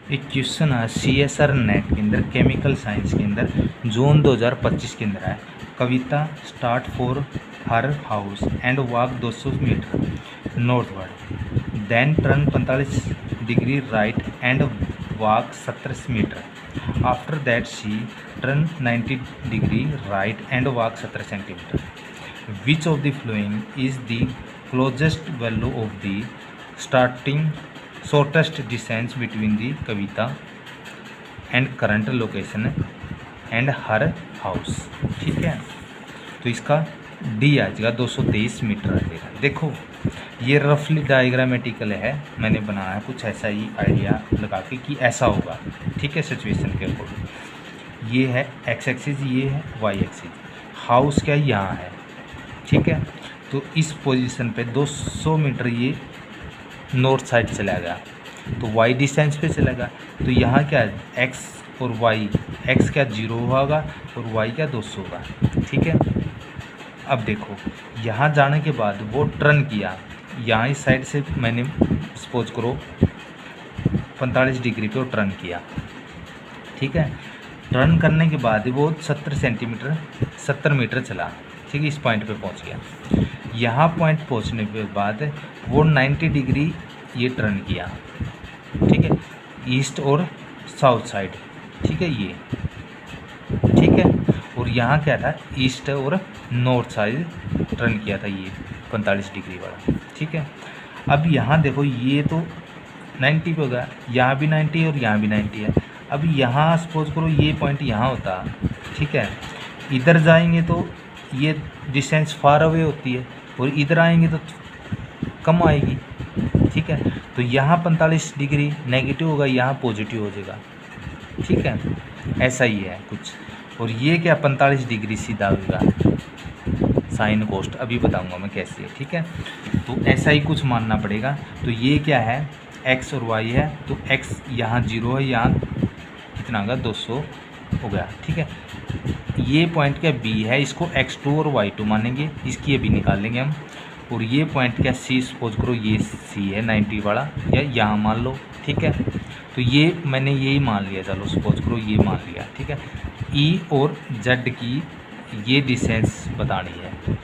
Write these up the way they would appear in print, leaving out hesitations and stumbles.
एक क्वेश्चन है CSR net के अंदर केमिकल साइंस के अंदर जून 2025 के अंदर है। Kavita start for her house and walk 200 metre northward, then turn 45 degree right and walk 70 metre. After that she turn 90 degree right and walk 70 centimetre. Which of the following is the closest value of the starting shortest distance between the Kavita and current location and her house. ठीक है, तो इसका D आ जाएगा 223 metre आ जाएगा। देखो ये रफली diagrammatical है, मैंने बनाया है कुछ ऐसा ही आइडिया लगा के कि ऐसा होगा। ठीक है, सिचुएशन के अकॉर्डिंग ये है एक्स एक्सिस, ये है वाई एक्सिस। हाउस क्या यहाँ है, ठीक है, तो इस पोजीशन पे 200 मीटर ये नॉर्थ साइड चला गया, तो वाई डिस्टेंस पे चला गया। तो यहाँ क्या है एक्स और वाई, एक्स क्या 0 होगा और वाई क्या 200 होगा। ठीक है, अब देखो यहाँ जाने के बाद वो टर्न किया, यहाँ इस साइड से मैंने सपोज करो 45 डिग्री पे वो टर्न किया। ठीक है, टर्न करने के बाद वो 70 मीटर चला। ठीक है, इस पॉइंट पे पहुँच गया। यहाँ पॉइंट पहुँचने के बाद वो 90 डिग्री ये टर्न किया। ठीक है, ईस्ट और साउथ साइड। ठीक है, ये ठीक है, और यहाँ क्या था ईस्ट और नॉर्थ साइड टर्न किया था ये 45 डिग्री वाला। ठीक है, अब यहाँ देखो ये तो 90 पे होगा, यहाँ भी 90 और यहाँ भी 90 है। अब यहाँ सपोज करो ये पॉइंट यहाँ होता, ठीक है, इधर जाएंगे तो ये डिस्टेंस फार अवे होती है और इधर आएंगे तो कम आएगी। ठीक है, तो यहाँ 45 डिग्री नेगेटिव होगा, यहाँ पॉजिटिव हो जाएगा। ठीक है, ऐसा ही है कुछ। और ये क्या 45 डिग्री सीधा होगा, साइन कोस्ट अभी बताऊंगा मैं कैसे है। ठीक है, तो ऐसा ही कुछ मानना पड़ेगा। तो ये क्या है एक्स और वाई है, तो एक्स यहाँ 0 है, यहाँ कितना होगा 200 हो गया। ठीक है, ये पॉइंट क्या बी है, इसको x2 और y2 मानेंगे, इसकी अभी निकाल लेंगे हम। और ये पॉइंट क्या सी सपोज करो ये सी है 90 वाला, या यहाँ मान लो। ठीक है, तो ये मैंने यही मान लिया, चलो सपोज करो ये मान लिया। ठीक है, ई और जेड की ये डिस्टेंस बतानी है।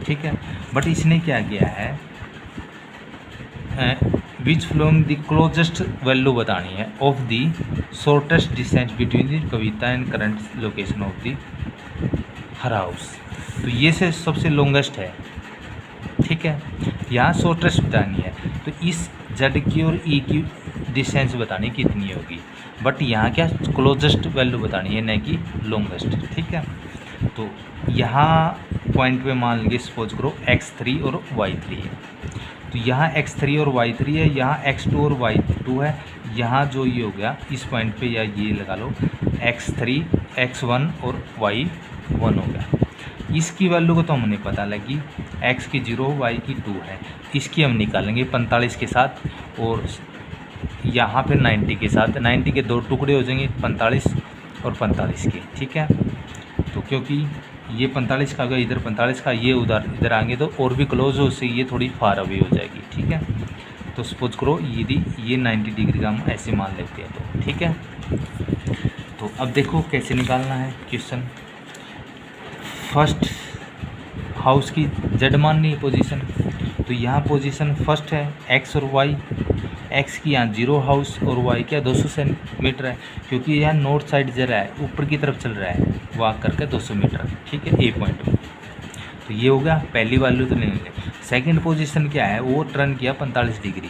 ठीक है, बट इसने क्या किया है विच फ्लोइंग द क्लोजेस्ट वैल्यू बतानी है of the shortest distance between the Kavita and current location of the her house. तो ये से सबसे लॉन्गेस्ट है। ठीक है, यहाँ शॉर्टेस्ट बतानी है, तो इस जेड की और ई की डिस्टेंस बतानी कितनी होगी, बट यहाँ क्या क्लोजेस्ट वैल्यू बतानी है, न कि लॉन्गेस्ट। ठीक है, तो यहाँ पॉइंट पे मान लीजिए सपोज करो x3 और y3 है, तो यहाँ x3 और y3 है, यहाँ x2 और y2 है। यहाँ जो ये हो गया इस पॉइंट पे, या ये लगा लो x3 x1 और y1 हो गया। इसकी वैल्यू को तो हमने पता लगी, x की 0 y की 2 है, इसकी हम निकालेंगे 45 के साथ और यहाँ पे 90 के साथ। 90 के 2 टुकड़े हो जाएंगे 45 और 45 के। ठीक है, तो क्योंकि ये 45 का गया इधर 45 का, ये उधर इधर आएंगे तो और भी क्लोज हो, उससे ये थोड़ी फार अवे हो जाएगी। ठीक है, तो सपोज करो यदि ये 90 डिग्री का हम ऐसे मान लेते हैं तो। ठीक है, तो अब देखो कैसे निकालना है क्वेश्चन। फर्स्ट हाउस की जेड माननी है पोजीशन, तो यहाँ पोजीशन फर्स्ट है एक्स और वाई। एक्स की यहाँ 0 हाउस और वाई क्या 200 सेंटीमीटर है, क्योंकि यहाँ नॉर्थ साइड जा रहा है, ऊपर की तरफ चल रहा है वॉक करके 200 मीटर। ठीक है, ए पॉइंट में, तो ये हो गया पहली वैल्यू तो नहीं मिले। सेकंड पोजीशन क्या है, वो टर्न किया 45 डिग्री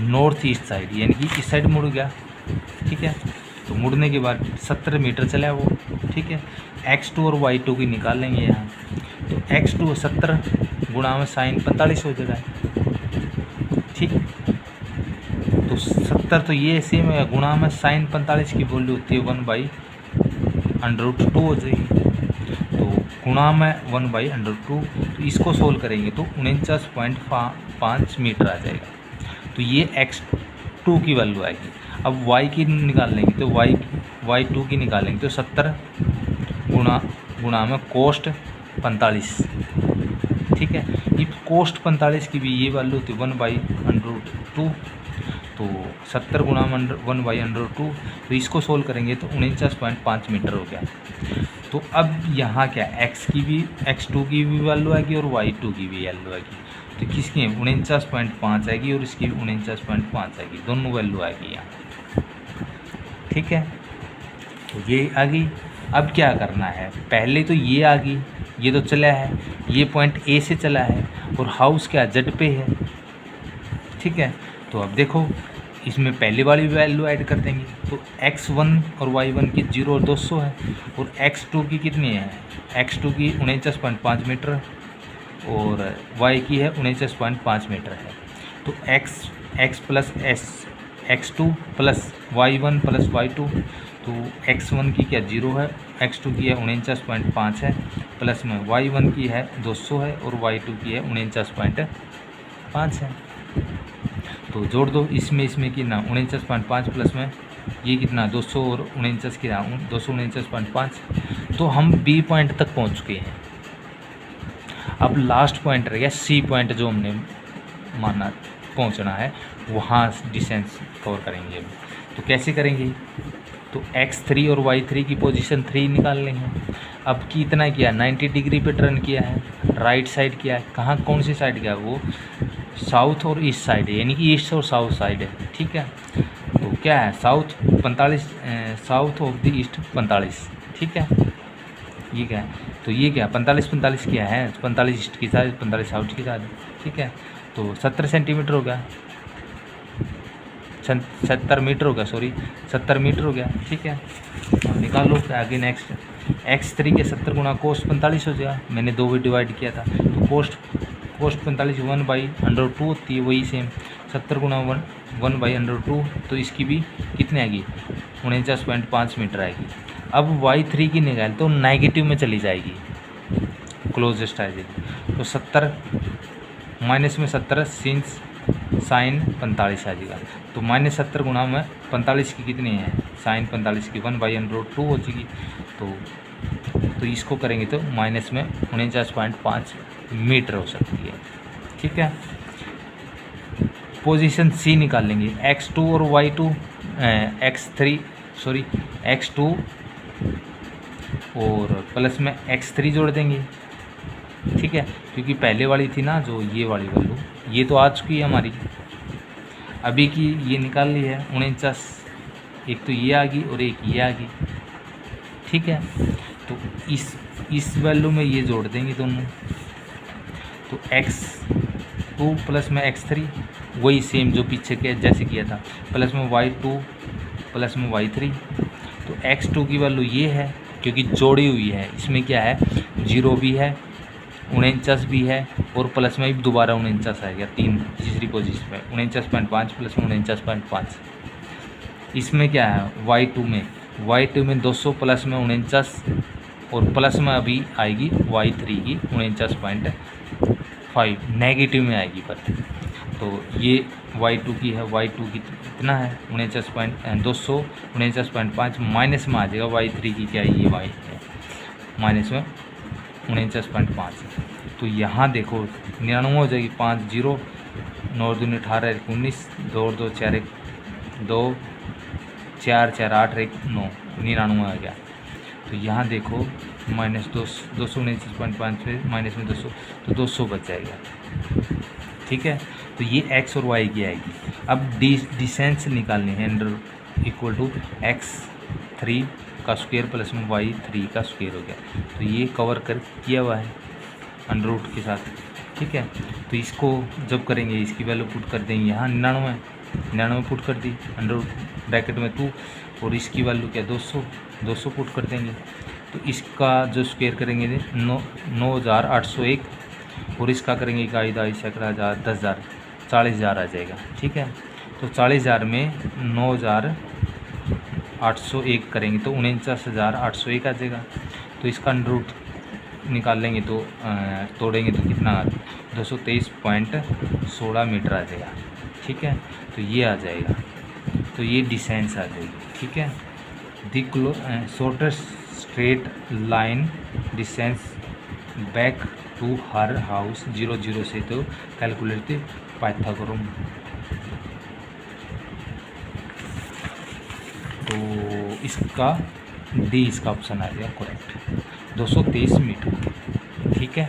नॉर्थ ईस्ट साइड, यानी कि इस साइड मुड़ गया। ठीक है, तो मुड़ने के बाद 70 मीटर चला वो। ठीक है, x2 और y2 की निकाल लेंगे यहाँ, तो x2 70 गुणा में साइन 45 हो जाएगा। ठीक, तो 70 तो ये सेम है, गुणा में साइन 45 की वैल्यू होती है 1/√2 हो जाएगी, तो गुणा में 1/√2। तो इसको सोल्व करेंगे तो 49.5 मीटर आ जाएगा। तो ये x2 की वैल्यू आएगी। अब y की निकाल लेंगे तो y2 की निकालेंगे तो 70 गुणा में कोस्ट 45। ठीक है, ये कोस्ट 45 की भी ये वैल्यू होती है 1/√2। तो 70 गुणा 1/√2, तो इसको सोल्व करेंगे तो 49.5 मीटर हो गया। तो अब यहाँ क्या x2 की भी वैल्यू आएगी और y2 की भी वैल्यू आएगी। तो किसकी 49.5 आएगी और इसकी 49.5 आएगी, दोनों वैल्यू आएगी यहाँ। ठीक है, तो ये आ गई। अब क्या करना है, पहले तो ये आ गई, ये तो चला है, ये पॉइंट ए से चला है और हाउस क्या जेड पे है। ठीक है, तो अब देखो इसमें पहले वाली वैल्यू ऐड कर देंगे, तो x1 और y1 की 0 और 200 है और x2 की कितनी है, x2 की 49.5 मीटर और y की है 49.5 मीटर है। तो x plus x2 plus y1 plus y2, तो x1 की क्या 0 है, x2 की है 49.5 है, प्लस में y1 की है 200 है और y2 की है 49.5 है। तो जोड़ दो इसमें कितना 49.5 प्लस में ये कितना 200 और 49 की 249.5। तो हम बी पॉइंट तक पहुंच चुके हैं। अब लास्ट पॉइंट रह गया सी पॉइंट, जो हमने माना पहुंचना है, वहाँ डिस्टेंस कवर करेंगे अभी। तो कैसे करेंगे, तो x3 और y3 की पोजीशन 3 निकाल लेंगे। अब कितना किया 90 डिग्री पे टर्न किया है, राइट साइड किया है, कहाँ कौन सी साइड किया, वो साउथ और ईस्ट साइड है, यानी कि ईस्ट और साउथ साइड है। ठीक है, तो क्या है south 45, south of the east 45। ठीक है, ये क्या है, तो ये क्या 45 क्या है, 45 ईस्ट की साइड 45 साउथ की साइड। ठीक है, तो 70 सेंटीमीटर हो गया, 70 मीटर हो गया, सॉरी 70 मीटर हो गया। ठीक है, अब निकालो आगे नेक्स्ट x3 के 70 गुणा कोस्ट 45 हो जाएगा, मैंने 2 भी डिवाइड किया था, तो कोस्ट 45 1/√2 होती है, वही सेम 70 गुणा 1/√2, तो इसकी भी कितनी आएगी 49.5 मीटर आएगी। अब y3 की निकाल तो नेगेटिव में चली जाएगी, क्लोजेस्ट आ जाएगी, तो 70 माइनस में 70 सिंस साइन 45 आ जाएगा, तो -70 गुणा में 45 की कितनी है साइन 45 की 1/√2 हो जाएगी। तो इसको करेंगे तो माइनस में 49.5 मीटर हो सकती है। ठीक है, पोजीशन सी निकाल लेंगे, x2 और y2 x2 और प्लस में x3 जोड़ देंगे। ठीक है, क्योंकि पहले वाली थी ना जो ये वाली वैल्यू, ये तो आ चुकी है हमारी, अभी की ये निकाल ली है 49, एक तो ये आ गई और एक ये आ गई। ठीक है, तो इस वैल्यू में ये जोड़ देंगे दोनों, तो x2 प्लस में x3 वही सेम जो पीछे के जैसे किया था, प्लस में y2 प्लस में y3। तो x2 की वैल्यू ये है क्योंकि जोड़ी हुई है, इसमें क्या है 0 भी है 49 भी है और प्लस में भी दोबारा 49 आएगा, तीसरी पोजीशन पे 49.5 प्लस में 49.5। इसमें क्या है y2 में 200 प्लस में 49 और प्लस में अभी आएगी y3 की 49.5, नेगेटिव में आएगी पर। तो ये y2 की है, y2 की कितना है 249.5 माइनस में आ जाएगा y3 की क्या है ये y है माइनस में 49.5। तो यहाँ देखो 99 हो जाएगी, 5 0 9 दूनी 18 19 2 2 4 1 2 4 4 8 1 9 99 आ गया। तो यहाँ देखो माइनस 249.5 पे माइनस में 200, तो 200 बच जाएगा। ठीक है, तो ये x और y की आएगी। अब डिस्टेंस निकालनी है, अंडर इक्वल टू x3 का स्क्वायर प्लस में y3 का स्क्वायर हो गया। तो ये कवर कर किया हुआ है अंडर रूट के साथ। ठीक है, तो इसको जब करेंगे इसकी वैल्यू पुट कर देंगे यहाँ 99 पुट कर दी अंडर रूट ब्रैकेट में 2 और इसकी वैल्यू क्या 200 पुट कर देंगे। तो इसका जो स्क्वायर करेंगे 9801 और इसका करेंगे इकाई दाई सैकड़ा हज़ार 10,000 40,000 आ जाएगा। ठीक है, तो 40,000 में 9,801 करेंगे तो 49,801 आ जाएगा। तो इसका अंडर रूट निकाल लेंगे तो तोड़ेंगे तो कितना 223.16 मीटर आ जाएगा। ठीक है, तो ये आ जाएगा, तो ये डिस्टेंस आ जाएगी। ठीक है, the shortest straight line distance back to her house 00 से तो कैलकुलेट पाइथागोरम। तो इसका डी इसका ऑप्शन आ गया करेक्ट, 223 मीटर। ठीक है।